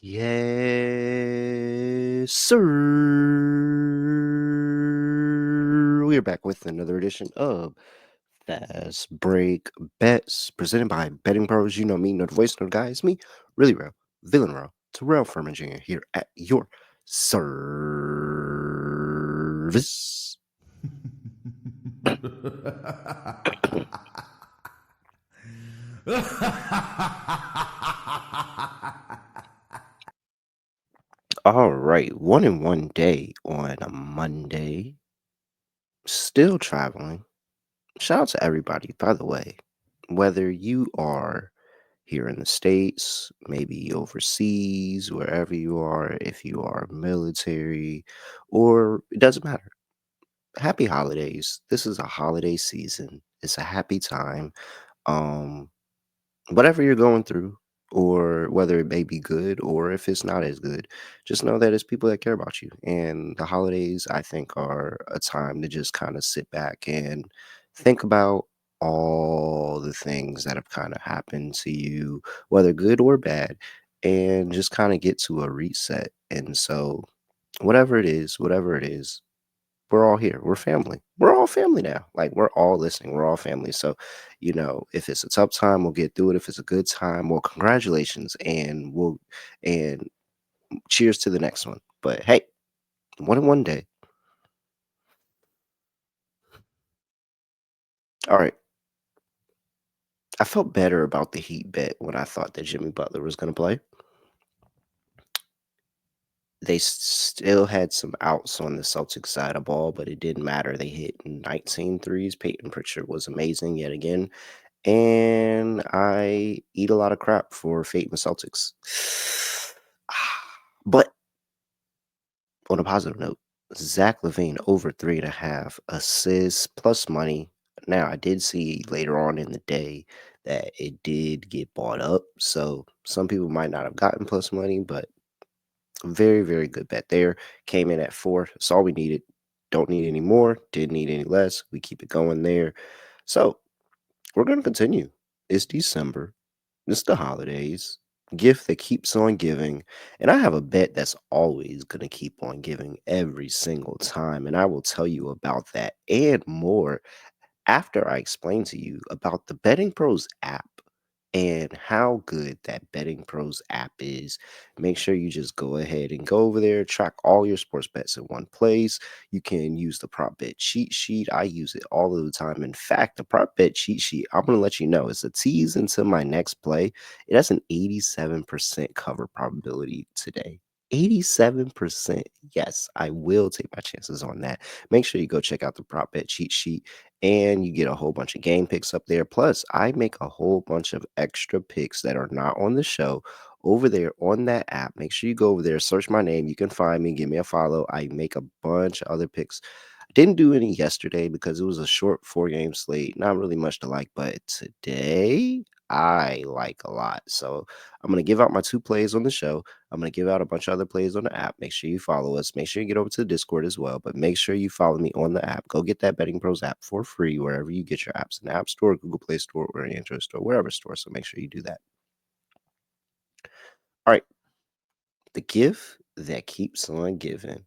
Yes, sir. We're back with another edition of Fast Break Bets presented by Betting Pros. You know me, know the voice, know the guy. It's me, really real, villain real, Terrell Furman Jr. here at your service. All right, 1 in 1 day on a Monday. Still traveling. Shout out to everybody, by the way. Whether you are here in the States, maybe overseas, wherever you are, if you are military, or it doesn't matter. Happy holidays. This is a holiday season. It's a happy time. Um, Whatever you're going through, or whether it may be good or if it's not as good, just know that it's people that care about you. And the holidays, I think, are a time to just kind of sit back and think about all the things that have kind of happened to you, whether good or bad, and just kind of get to a reset. And so, whatever it is, we're all here. We're family. We're all family now. Like, we're all listening. We're all family. So, if it's a tough time, we'll get through it. If it's a good time, well, congratulations, and cheers to the next one. But hey, 1 in 1 day. All right. I felt better about the Heat bet when I thought that Jimmy Butler was going to play. They still had some outs on the Celtics side of ball, but it didn't matter. They hit 19 threes. Peyton Pritchard was amazing yet again. And I eat a lot of crap for Fate and Celtics. But on a positive note, Zach LaVine over 3.5 assists plus money. Now, I did see later on in the day that it did get bought up. So some people might not have gotten plus money, but very, very good bet there. Came in at 4. That's all we needed. Don't need any more. Didn't need any less. We keep it going there. So we're going to continue. It's December. It's the holidays. Gift that keeps on giving. And I have a bet that's always going to keep on giving every single time. And I will tell you about that and more after I explain to you about the Betting Pros app and how good that Betting Pros app is. Make sure you just go ahead and go over there, track all your sports bets in one place. You can use the prop bet cheat sheet. I use it all of the time. In fact, the prop bet cheat sheet, I'm going to let you know, it's a tease into my next play. It has an 87% cover probability today. 87%. Yes, I will take my chances on that. Make sure you go check out the prop bet cheat sheet and you get a whole bunch of game picks up there. Plus, I make a whole bunch of extra picks that are not on the show over there on that app. Make sure you go over there, search my name. You can find me, give me a follow. I make a bunch of other picks. Didn't do any yesterday because it was a short 4 game slate. Not really much to like, but today I like a lot. So I'm going to give out my 2 plays on the show. I'm going to give out a bunch of other plays on the app. Make sure you follow us. Make sure you get over to the Discord as well. But make sure you follow me on the app. Go get that Betting Pros app for free wherever you get your apps, in the App Store, Google Play Store, or Android Store, wherever store. So make sure you do that. All right. The gift that keeps on giving.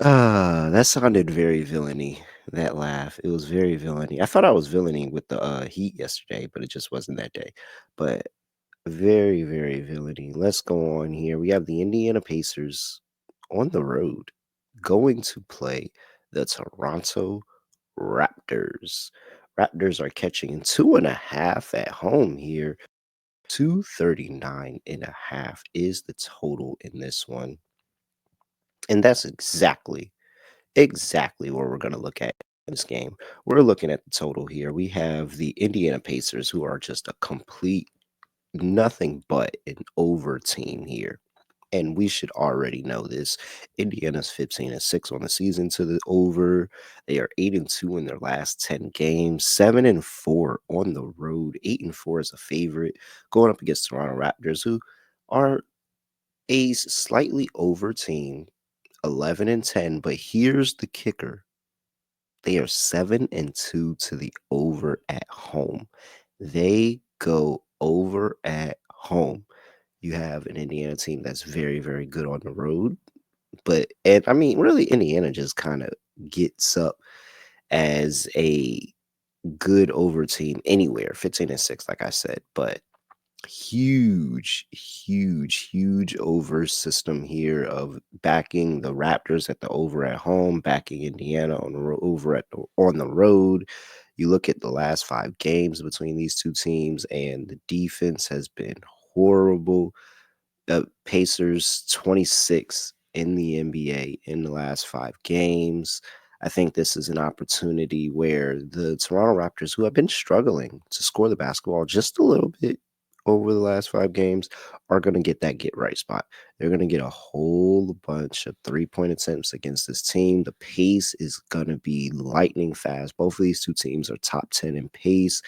That sounded very villainy, that laugh. It was very villainy. I thought I was villainy with the Heat yesterday, but it just wasn't that day. But very, very villainy. Let's go on here. We have the Indiana Pacers on the road going to play the Toronto Raptors. Raptors are catching 2.5 at home here. 239.5 is the total in this one. And that's exactly what we're going to look at in this game. We're looking at the total here. We have the Indiana Pacers, who are just a complete nothing but an over team here. And we should already know this. Indiana's 15-6 on the season to the over. They are 8-2 in their last 10 games, 7-4 on the road, 8-4 as a favorite, going up against Toronto Raptors, who are a slightly over team, 11-10. But here's the kicker: they are 7-2 to the over at home. They go over at home. You have an Indiana team that's very, very good on the road. And I mean, really, Indiana just kind of gets up as a good over team anywhere, 15-6, like I said. But huge, huge, huge over system here of backing the Raptors at the over at home, backing Indiana on the over at on the road. You look at the last 5 games between these two teams, and the defense has been horrible. The Pacers 26 in the NBA in the last 5 games. I think this is an opportunity where the Toronto Raptors, who have been struggling to score the basketball just a little bit over the last 5 games, are going to get that get right spot. They're going to get a whole bunch of 3-point attempts against this team. The pace is going to be lightning fast. Both of these two teams are top 10 in pace.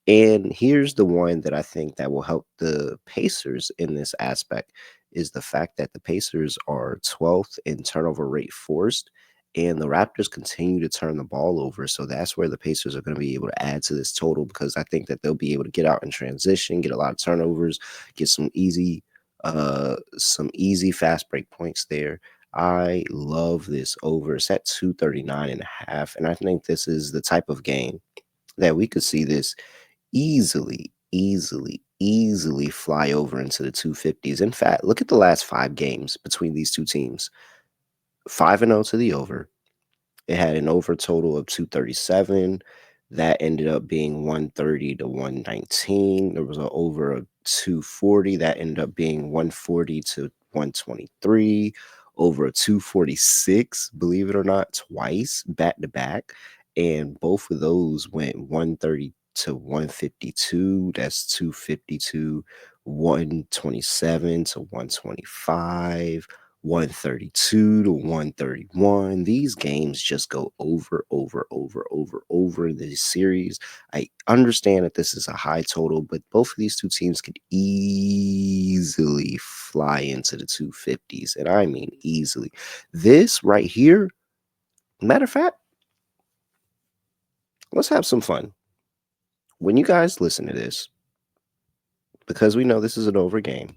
And here's the one that I think that will help the Pacers in this aspect is the fact that the Pacers are 12th in turnover rate forced, and the Raptors continue to turn the ball over. So that's where the Pacers are going to be able to add to this total, because I think that they'll be able to get out in transition, get a lot of turnovers, get some easy fast break points there. I love this over. It's at 239.5, and I think this is the type of game that we could see this easily fly over into the 250s. In fact, look at the last 5 games between these two teams. 5-0 to the over. It had an over total of 237. That ended up being 130 to 119. There was an over of 240. That ended up being 140 to 123. Over a 246, believe it or not, twice back to back. And both of those went 130 to 152. That's 252, 127 to 125. 132 to 131. These games just go over in this series. I understand that this is a high total, but both of these two teams could easily fly into the 250s. And I mean easily. This right here, matter of fact, let's have some fun. When you guys listen to this, because we know this is an over game,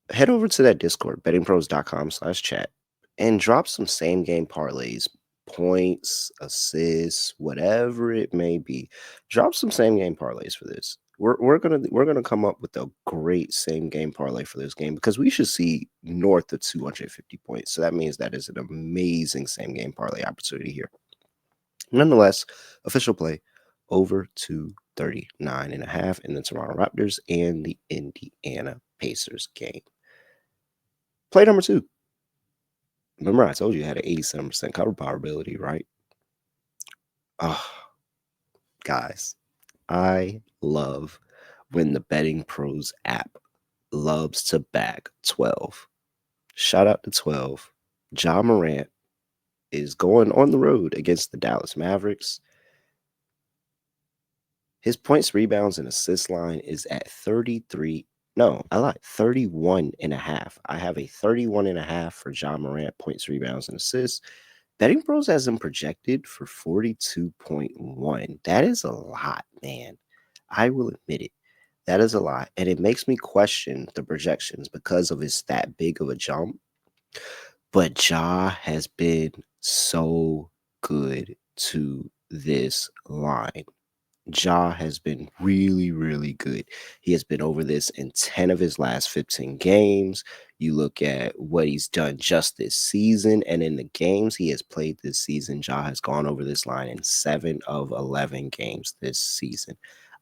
head over to that Discord, bettingpros.com/chat, and drop some same game parlays, points, assists, whatever it may be. Drop some same game parlays for this. We're gonna come up with a great same game parlay for this game, because we should see north of 250 points. So that means that is an amazing same game parlay opportunity here. Nonetheless, official play over 239.5 in the Toronto Raptors and the Indiana Pacers game. Play number 2. Remember I told you it had an 87% cover probability, right? Oh, guys, I love when the Betting Pros app loves to back 12. Shout out to 12. Ja Morant is going on the road against the Dallas Mavericks. His points, rebounds, and assist line is at 33. No, I lied. 31.5. I have a 31.5 for Ja Morant points, rebounds, and assists. Betting Pros has him projected for 42.1. That is a lot, man. I will admit it. That is a lot. And it makes me question the projections because of his that big of a jump. But Ja has been so good to this line. Ja has been really, really good. He has been over this in 10 of his last 15 games. You look at what he's done just this season, and in the games he has played this season, Ja has gone over this line in 7 of 11 games this season.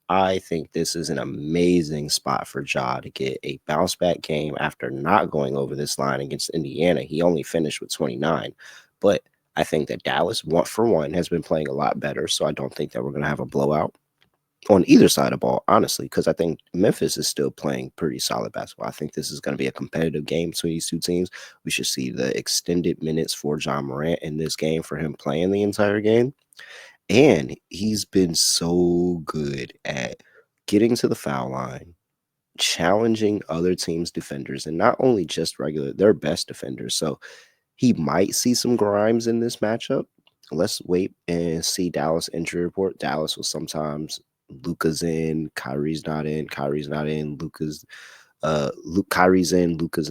I think this is an amazing spot for Ja to get a bounce back game after not going over this line against Indiana. He only finished with 29, but I think that Dallas, one for one, has been playing a lot better. So I don't think that we're going to have a blowout on either side of the ball, honestly, because I think Memphis is still playing pretty solid basketball. I think this is going to be a competitive game between these two teams. We should see the extended minutes for Ja Morant in this game for him playing the entire game. And he's been so good at getting to the foul line, challenging other teams' defenders, and not only just their best defenders. So he might see some Grimes in this matchup. Let's wait and see Dallas injury report. Dallas will sometimes Luka's in, Kyrie's not in, Kyrie's in, Luka's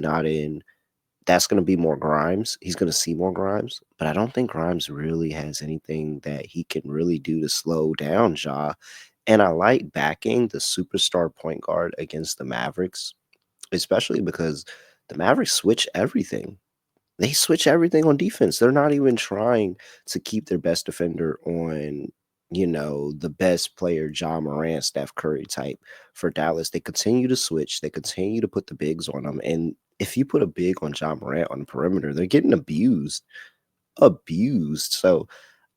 not in. That's gonna be more Grimes. He's gonna see more Grimes, but I don't think Grimes really has anything that he can really do to slow down Ja. And I like backing the superstar point guard against the Mavericks, especially because the Mavericks switch everything. They switch everything on defense. They're not even trying to keep their best defender on, the best player, John Morant, Steph Curry type for Dallas. They continue to switch. They continue to put the bigs on them. And if you put a big on John Morant on the perimeter, they're getting abused. So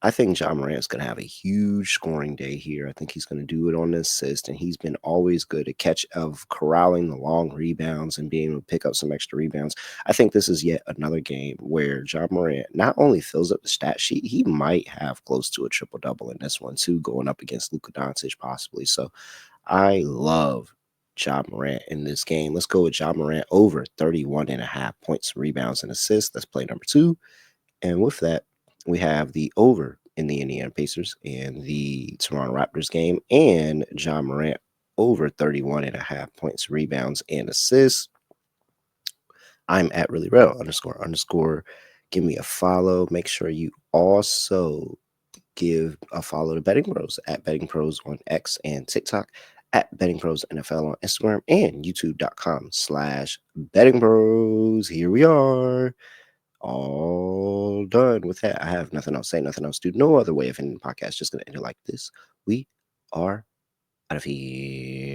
I think John Morant's going to have a huge scoring day here. I think he's going to do it on the assist, and he's been always good at corralling the long rebounds and being able to pick up some extra rebounds. I think this is yet another game where John Morant not only fills up the stat sheet, he might have close to a triple double in this one too, going up against Luka Doncic possibly. So I love John Morant in this game. Let's go with John Morant over 31.5 points, rebounds, and assists. That's play number two. And with that, we have the over in the Indiana Pacers and the Toronto Raptors game, and John Morant over 31.5 points, rebounds, and assists. I'm at really real __. Give me a follow. Make sure you also give a follow to Betting Pros at Betting Pros on X and TikTok, at Betting Pros NFL on Instagram, and youtube.com/Betting Pros. Here we are, all done with that. I have nothing else to say, nothing else to do. No other way of ending the podcast. Just going to end it like this. We are out of here.